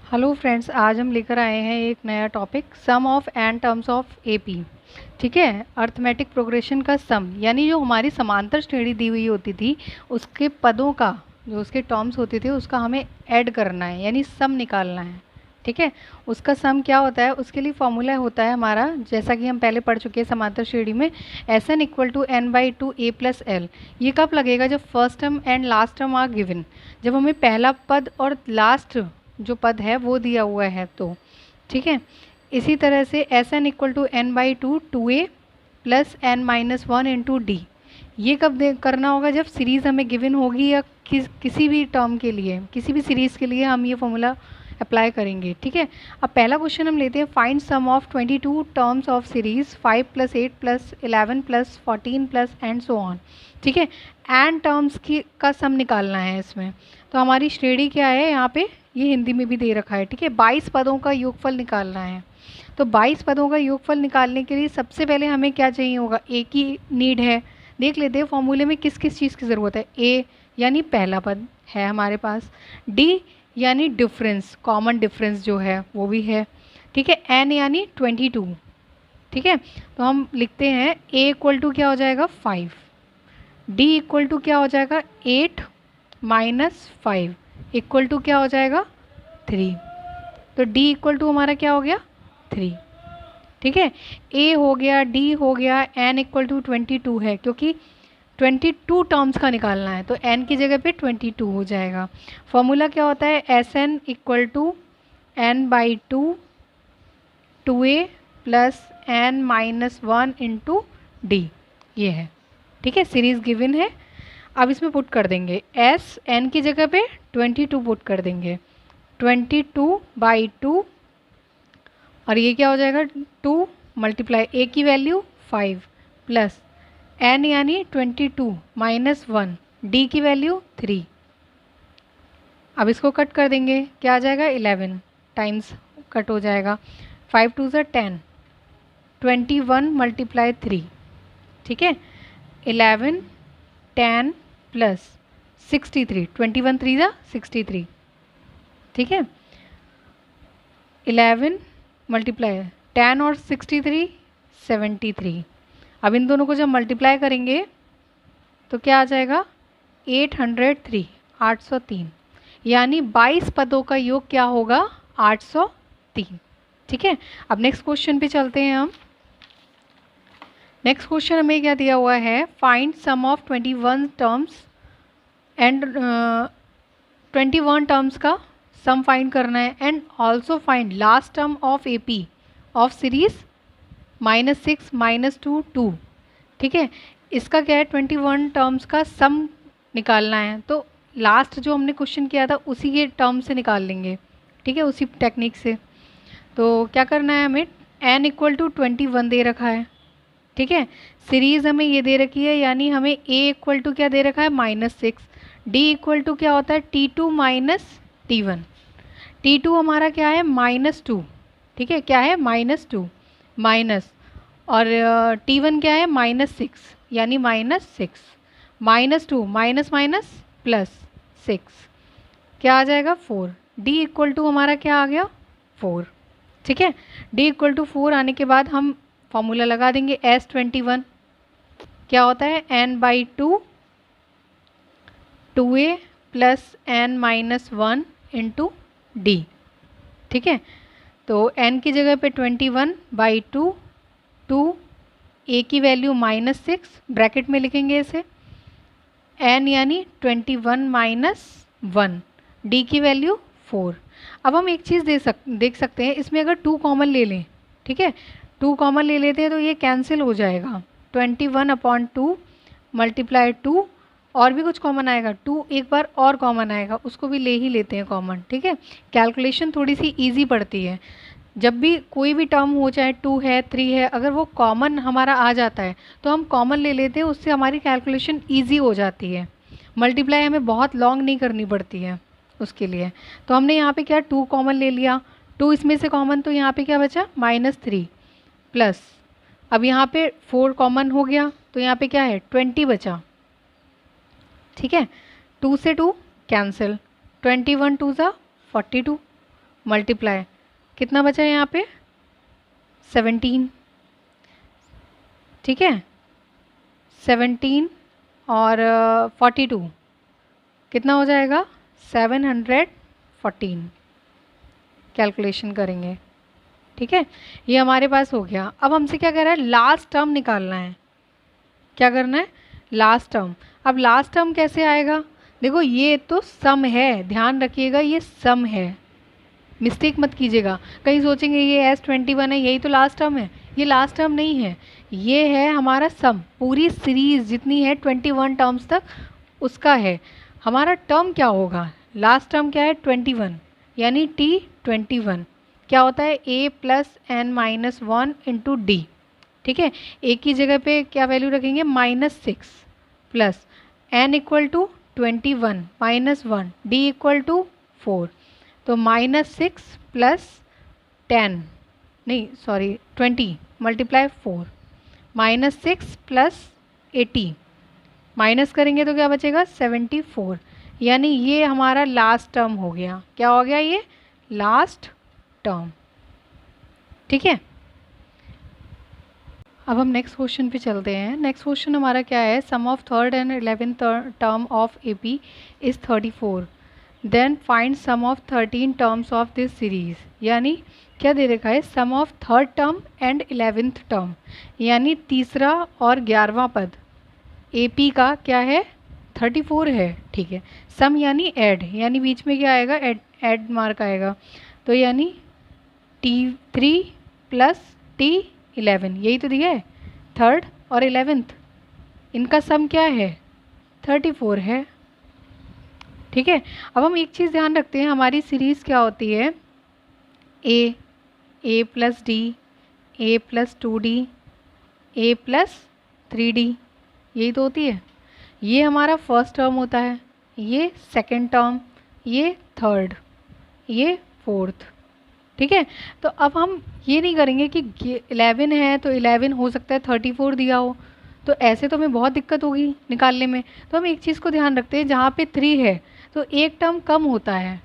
Hello friends, आज हम लेकर आए हैं एक नया topic sum of n terms of AP. ठीक है, अर्थमेटिक प्रोग्रेशन का सम यानी जो हमारी समांतर श्रेणी दी हुई होती थी उसके पदों का जो उसके टर्म्स होते थे उसका हमें ऐड करना है यानी सम निकालना है। ठीक है, उसका सम क्या होता है, उसके लिए फॉर्मूला होता है हमारा, जैसा कि हम पहले पढ़ चुके हैं समांतर श्रेणी में, S n equal to n by two a plus l. ये कब लगेगा? जब first term and last term are given, जब हमें पहला पद और लास्ट जो पद है वो दिया हुआ है तो। ठीक है, इसी तरह से S n equal to n by two two a plus n minus one into d. ये कब करना होगा? जब सीरीज़ हमें गिवन होगी या किसी भी टर्म के लिए, किसी भी सीरीज़ के लिए हम ये फॉर्मूला अप्लाई करेंगे। ठीक है, अब पहला क्वेश्चन हम लेते हैं, find sum of 22 terms of series 5 plus 8 plus 11 plus 14 plus and so on. ठीक है, एंड टर्म्स की का सम निकालना है इसमें। तो हमारी श्रेणी क्या है यहाँ पे, ये हिंदी में भी दे रखा है। ठीक है, 22 पदों का योगफल निकालना है। तो 22 पदों का योगफल निकालने के लिए सबसे पहले हमें क्या चाहिए होगा? ए की नीड है। देख लेते हैं फॉर्मूले में किस किस चीज़ की ज़रूरत है। ए यानी पहला पद है हमारे पास, डी यानी डिफरेंस, कॉमन डिफरेंस जो है वो भी है। ठीक है, एन यानी 22। ठीक है, तो हम लिखते हैं ए इक्वल टू क्या हो जाएगा 5, डी इक्वल टू क्या हो जाएगा 8 माइनस 5 इक्वल टू क्या हो जाएगा 3। तो डी इक्वल टू हमारा क्या हो गया 3। ठीक है, ए हो गया, डी हो गया, एन इक्वल टू 22 है क्योंकि 22 टर्म्स का निकालना है तो एन की जगह पे 22 हो जाएगा। फॉर्मूला क्या होता है? S n equal to n by two a plus n minus one into d, ये है। ठीक है, सीरीज गिवन है। अब इसमें पुट कर देंगे एस एन की जगह पे 22 पुट कर देंगे, 22 बाई 2 और ये क्या हो जाएगा 2 मल्टीप्लाई ए की वैल्यू 5 प्लस एन यानी 22 माइनस 1 डी की वैल्यू 3। अब इसको कट कर देंगे, क्या आ जाएगा 11 टाइम्स कट हो जाएगा, 5 टू ज़ा 10, 21 मल्टीप्लाई 3। ठीक है, 11 10 प्लस 63, 21 3 ज़ा 63। ठीक है, 11 मल्टीप्लाई 10 और 63 73। अब इन दोनों को जब मल्टीप्लाई करेंगे तो क्या आ जाएगा 803, 803 यानी 22 पदों का योग क्या होगा 803। ठीक है, अब नेक्स्ट क्वेश्चन पे चलते हैं हम। नेक्स्ट क्वेश्चन हमें क्या दिया हुआ है? Find sum of 21 terms and 21 terms का सम फाइंड करना है and also find last term of AP of series -6 -2 2। ठीक है, इसका क्या है 21 टर्म्स का सम निकालना है तो लास्ट जो हमने क्वेश्चन किया था उसी के टर्म से निकाल लेंगे। ठीक है, उसी टेक्निक से। तो क्या करना है हमें? एन इक्वल टू 21 दे रखा है। ठीक है, सीरीज़ हमें ये दे रखी है यानी हमें ए इक्वल टू क्या दे रखा है -6, डी इक्वल टू क्या होता है T2 माइनस T1। T2 हमारा क्या है -2। ठीक है, क्या है -2 माइनस, और T1 क्या है -6 यानी -6, -2 माइनस माइनस प्लस 6 क्या आ जाएगा 4। D इक्वल टू हमारा क्या आ गया 4। ठीक है, D इक्वल टू 4 आने के बाद हम फॉर्मूला लगा देंगे S21 क्या होता है n by two 2a plus n minus 1 into D. ठीक है, तो n की जगह पे 21 बाई 2 a की वैल्यू -6 ब्रैकेट में लिखेंगे इसे, n यानी 21 माइनस 1 d की वैल्यू 4। अब हम एक चीज़ देख सकते हैं, इसमें अगर 2 कॉमन ले लें, ठीक है 2 कॉमन ले लेते हैं तो ये कैंसिल हो जाएगा, 21/2 मल्टीप्लाई 2 और भी कुछ कॉमन आएगा 2, एक बार और कॉमन आएगा उसको भी ले ही लेते हैं कॉमन। ठीक है, कैलकुलेशन थोड़ी सी इजी पड़ती है। जब भी कोई भी टर्म हो, चाहे 2 है 3 है, अगर वो कॉमन हमारा आ जाता है तो हम कॉमन ले लेते हैं, उससे हमारी कैलकुलेशन ईजी हो जाती है। मल्टीप्लाई हमें बहुत लॉन्ग नहीं करनी पड़ती है उसके लिए। तो हमने यहाँ पे क्या 2 कॉमन ले लिया, 2 इसमें से कॉमन, तो यहाँ पे क्या बचा -3 प्लस, अब यहाँ पे 4 कॉमन हो गया तो यहाँ पे क्या है 20 बचा। ठीक है, 2 से 2 कैंसिल, 21 2 ज़ा 42 मल्टीप्लाई, कितना बचा है यहाँ पे 17, ठीक है 17 और 42 कितना हो जाएगा 714, कैलकुलेशन करेंगे, ठीक है। ये हमारे पास हो गया। अब हमसे क्या कह रहा है, लास्ट टर्म निकालना है। क्या करना है, लास्ट टर्म। अब लास्ट टर्म कैसे आएगा, देखो ये तो सम है, ध्यान रखिएगा ये सम है, मिस्टेक मत कीजिएगा। कहीं सोचेंगे ये S21 है, यही तो लास्ट टर्म है, ये लास्ट टर्म नहीं है, ये है हमारा सम, पूरी सीरीज जितनी है 21 टर्म्स तक उसका है। हमारा टर्म क्या होगा, लास्ट टर्म क्या है 21, यानी T21 क्या होता है A plus n minus 1 into D, ठीक है। ए की जगह पे क्या वैल्यू रखेंगे -6 plus n equal to 21 minus 1 d equal to 4, तो -6 प्लस 10 नहीं सॉरी 20 मल्टीप्लाई 4, -6 प्लस 80 माइनस करेंगे तो क्या बचेगा 74, यानी ये हमारा लास्ट टर्म हो गया। क्या हो गया, ये लास्ट टर्म, ठीक है। अब हम नेक्स्ट क्वेश्चन पे चलते हैं। नेक्स्ट क्वेश्चन हमारा क्या है, sum of third and 11th term of AP is 34, then find sum of 13 terms of this series. यानी क्या दे रखा है, sum of third term and 11th term, यानी तीसरा और 11वां पद एपी का क्या है 34 है, ठीक है। सम यानी ऐड, यानी बीच में क्या आएगा, ऐड मार्क आएगा, तो यानी T3 प्लस T11, यही तो दिया है, थर्ड और 11th, इनका सम क्या है 34 है, ठीक है। अब हम एक चीज़ ध्यान रखते हैं, हमारी सीरीज़ क्या होती है, ए प्लस डी, ए प्लस 2D, ए प्लस 3D, यही तो होती है। ये हमारा फर्स्ट टर्म होता है, ये सेकंड टर्म, ये थर्ड, ये फोर्थ, ठीक है। तो अब हम ये नहीं करेंगे कि 11 है तो 11 हो सकता है 34 दिया हो, तो ऐसे तो हमें बहुत दिक्कत होगी निकालने में। तो हम एक चीज़ को ध्यान रखते हैं, जहाँ पे 3 है तो एक टर्म कम होता है,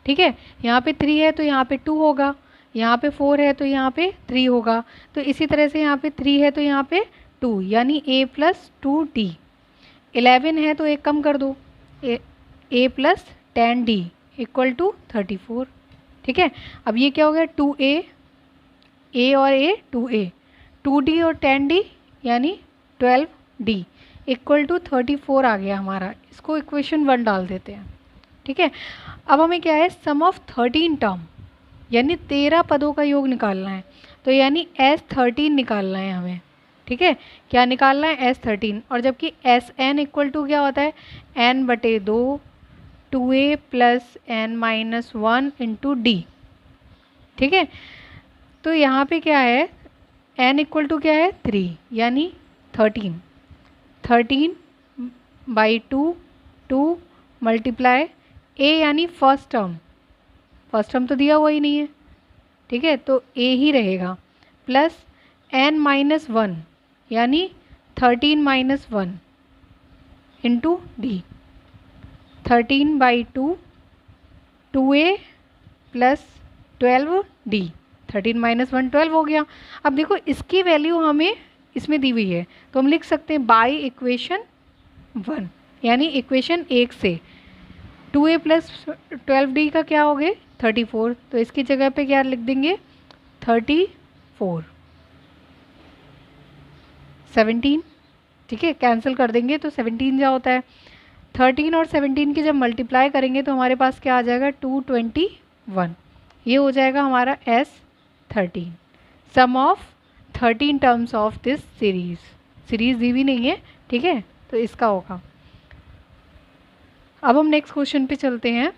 ठीक है। यहाँ पे 3 है तो यहाँ पे 2 होगा, यहाँ पे 4 है तो यहाँ पे 3 होगा, तो इसी तरह से यहाँ पे 3 है तो यहाँ पे 2, यानी a प्लस 2D। 11 है तो एक कम कर दो, a plus 10D equal to 34, ठीक है। अब ये क्या हो गया 2a, a और a 2a, 2D और 10D यानी 12D इक्वल टू 34 आ गया हमारा। इसको इक्वेशन 1 डाल देते हैं, ठीक है। अब हमें क्या है, सम ऑफ 13 टर्म, यानी 13 पदों का योग निकालना है, तो यानी S13 निकालना है हमें, ठीक है। क्या निकालना है S13, और जबकि Sn इक्वल टू क्या होता है n/2 2a plus n minus 1 into D, ठीक है। तो यहाँ पे क्या है, n इक्वल टू क्या है 3, यानी 13/2 2 मल्टीप्लाई a यानी फर्स्ट टर्म तो दिया हुआ ही नहीं है, ठीक है, तो a ही रहेगा, प्लस n माइनस 1 यानी 13 minus 1 into D, 13/2 2a plus 12D, 13 minus 1 12 हो गया। अब देखो इसकी वैल्यू हमें इसमें दी हुई है, तो हम लिख सकते हैं बाई इक्वेशन 1, यानी इक्वेशन 1 से 2a प्लस 12D का क्या हो गए 34, तो इसकी जगह पे क्या लिख देंगे 34, 17, ठीक है, कैंसिल कर देंगे तो 17 क्या होता है, 13 और 17 की जब मल्टीप्लाई करेंगे तो हमारे पास क्या आ जाएगा 221, ये हो जाएगा हमारा S13, sum of 13 terms of this series दी भी नहीं है, ठीक है, तो इसका होगा। अब हम नेक्स्ट क्वेश्चन पे चलते हैं।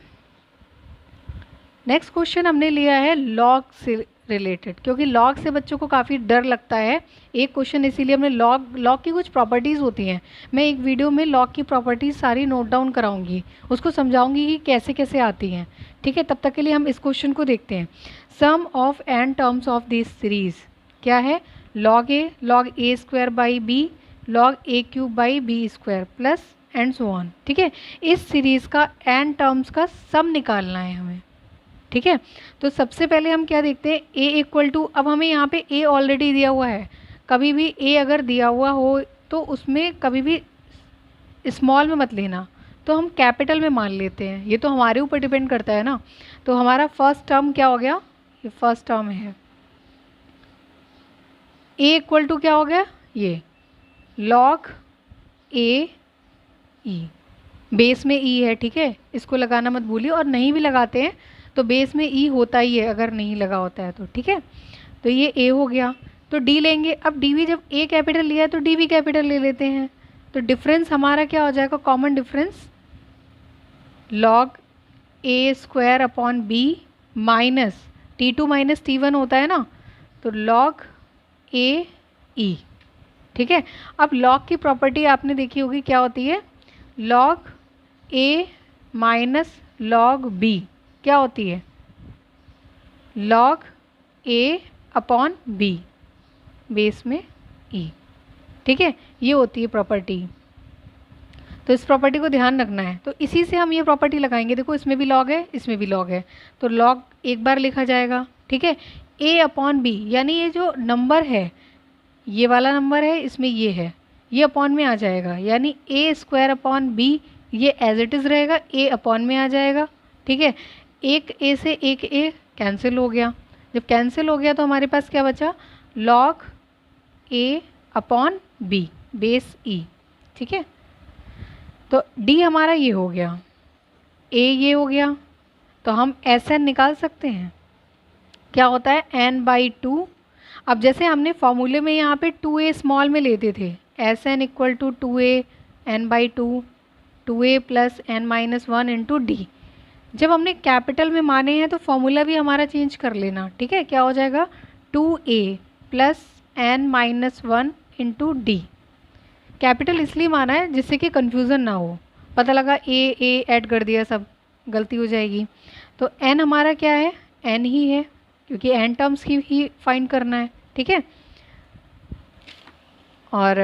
नेक्स्ट क्वेश्चन हमने लिया है लॉग से रिलेटेड, क्योंकि लॉग से बच्चों को काफ़ी डर लगता है एक क्वेश्चन, इसीलिए हमने लॉग की कुछ प्रॉपर्टीज़ होती हैं, मैं एक वीडियो में लॉग की प्रॉपर्टीज़ सारी नोट डाउन कराऊंगी, उसको समझाऊंगी कि कैसे कैसे आती हैं, ठीक है। तब तक के लिए हम इस क्वेश्चन को देखते हैं। Sum of n terms of this series क्या है, log a square by B log a cube by B square plus and so on, ठीक है। इस सीरीज़ का n टर्म्स का सम निकालना है हमें, ठीक है। तो सबसे पहले हम क्या देखते हैं, a इक्वल टू, अब हमें यहाँ पे a ऑलरेडी दिया हुआ है, कभी भी a अगर दिया हुआ हो तो उसमें कभी भी स्मॉल में मत लेना, तो हम कैपिटल में मान लेते हैं, ये तो हमारे ऊपर डिपेंड करता है ना। तो हमारा फर्स्ट टर्म क्या हो गया, ये फर्स्ट टर्म है, a इक्वल टू क्या हो गया, ये log a e, बेस में e है, ठीक है, इसको लगाना मत भूलिए, और नहीं भी लगाते हैं तो बेस में e होता ही है अगर नहीं लगा होता है तो, ठीक है। तो ये a हो गया, तो d लेंगे, अब d भी जब a कैपिटल लिया है तो d भी कैपिटल ले लेते हैं, तो डिफरेंस हमारा क्या हो जाएगा, common difference log a square upon b minus t2 minus t1 होता है ना, तो log a e, ठीक है। अब log की प्रॉपर्टी आपने देखी होगी क्या होती है, log a minus log b क्या होती है, log a upon b base में e, ठीक है, ये होती है प्रॉपर्टी। तो इस प्रॉपर्टी को ध्यान रखना है, तो इसी से हम ये प्रॉपर्टी लगाएंगे, देखो इसमें भी log है इसमें भी log है, तो log एक बार लिखा जाएगा, ठीक है, a अपॉन b, यानी ये जो नंबर है, ये वाला नंबर है, इसमें ये है, ये अपॉन में आ जाएगा, यानी a स्क्वायर अपॉन b ये एज इट इज़ रहेगा, a अपॉन में आ जाएगा, ठीक है। एक a से एक a कैंसिल हो गया, जब कैंसिल हो गया तो हमारे पास क्या बचा, log a upon b base e, ठीक है। तो d हमारा ये हो गया, a ये हो गया, तो हम Sn निकाल सकते हैं, क्या होता है n/2। अब जैसे हमने फॉर्मूले में यहाँ पे 2a स्मॉल में लेते थे, Sn equal to 2a n/2, 2a plus n-1 into d, जब हमने कैपिटल में माने हैं तो फॉर्मूला भी हमारा चेंज कर लेना, ठीक है, क्या हो जाएगा 2a plus n-1 into D, capital इसलिए माना है जिससे कि कन्फ्यूज़न ना हो, पता लगा ए ऐड कर दिया सब गलती हो जाएगी। तो n हमारा क्या है, n ही है, क्योंकि n टर्म्स की ही फाइंड करना है, ठीक है। और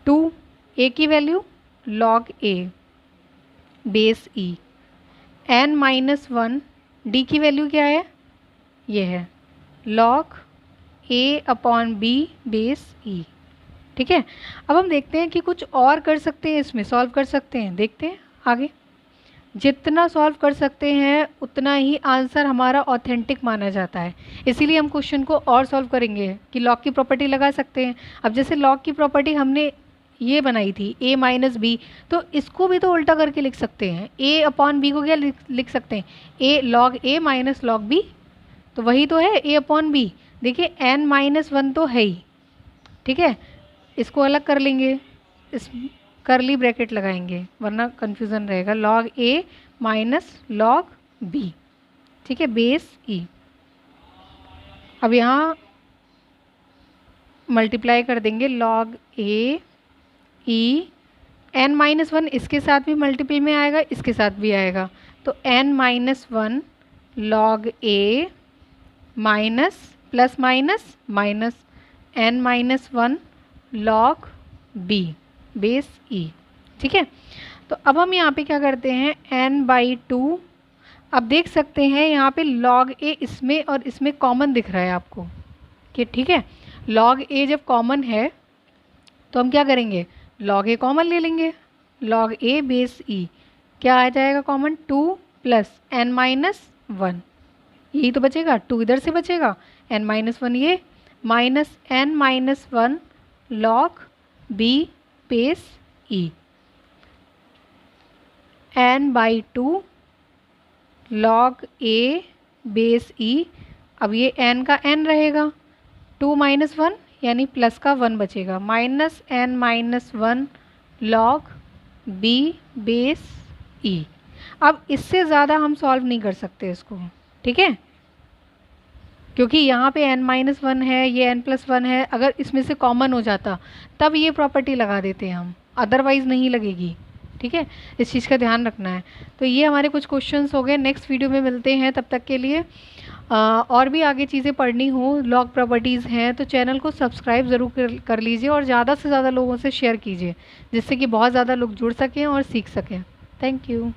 2a की value log a base e, n-1 d की वैल्यू क्या है, ये है log a upon b base e, ठीक है। अब हम देखते हैं कि कुछ और कर सकते हैं, इसमें सॉल्व कर सकते हैं, देखते हैं आगे, जितना सॉल्व कर सकते हैं उतना ही आंसर हमारा ऑथेंटिक माना जाता है, इसीलिए हम क्वेश्चन को और सॉल्व करेंगे कि लॉग की प्रॉपर्टी लगा सकते हैं। अब जैसे लॉग की प्रॉपर्टी हमने ये बनाई थी a माइनस बी, तो इसको भी तो उल्टा करके लिख सकते हैं, a अपॉन बी को क्या लिख सकते हैं, a log a minus log b, तो वही तो है a अपॉन बी, देखिए n-1 तो है ही, ठीक है, इसको अलग कर लेंगे, इस करली ब्रैकेट लगाएंगे वरना कन्फ्यूज़न रहेगा, log a minus log b, ठीक है, बेस e। अब यहाँ मल्टीप्लाई कर देंगे log a e, n-1 इसके साथ भी मल्टीपल में आएगा, इसके साथ भी आएगा, तो n-1 log a minus plus minus minus n-1 log b base e, ठीक है। तो अब हम यहाँ पे क्या करते हैं, n/2, अब देख सकते हैं यहाँ पे log a इसमें और इसमें कॉमन दिख रहा है आपको कि, ठीक है, log a जब कॉमन है तो हम क्या करेंगे, log a कॉमन ले लेंगे, log a बेस e क्या आ जाएगा कॉमन, 2 प्लस n-1, यही तो बचेगा, 2 इधर से बचेगा, n-1 ये, minus n-1 log b base e, n/2 log a base e, अब ये n का n रहेगा, 2 माइनस 1 यानी प्लस का 1 बचेगा, minus n-1 log b base e। अब इससे ज़्यादा हम सॉल्व नहीं कर सकते इसको, ठीक है, क्योंकि यहाँ पे n-1 है, ये n+1 है, अगर इसमें से कॉमन हो जाता तब ये प्रॉपर्टी लगा देते हैं हम, अदरवाइज़ नहीं लगेगी, ठीक है, इस चीज़ का ध्यान रखना है। तो ये हमारे कुछ क्वेश्चंस हो गए, नेक्स्ट वीडियो में मिलते हैं, तब तक के लिए और भी आगे चीज़ें पढ़नी हो, लॉग प्रॉपर्टीज़ हैं तो चैनल को सब्सक्राइब ज़रूर कर लीजिए और ज़्यादा से ज़्यादा लोगों से शेयर कीजिए, जिससे कि बहुत ज़्यादा लोग जुड़ सकें और सीख सकें। Thank you.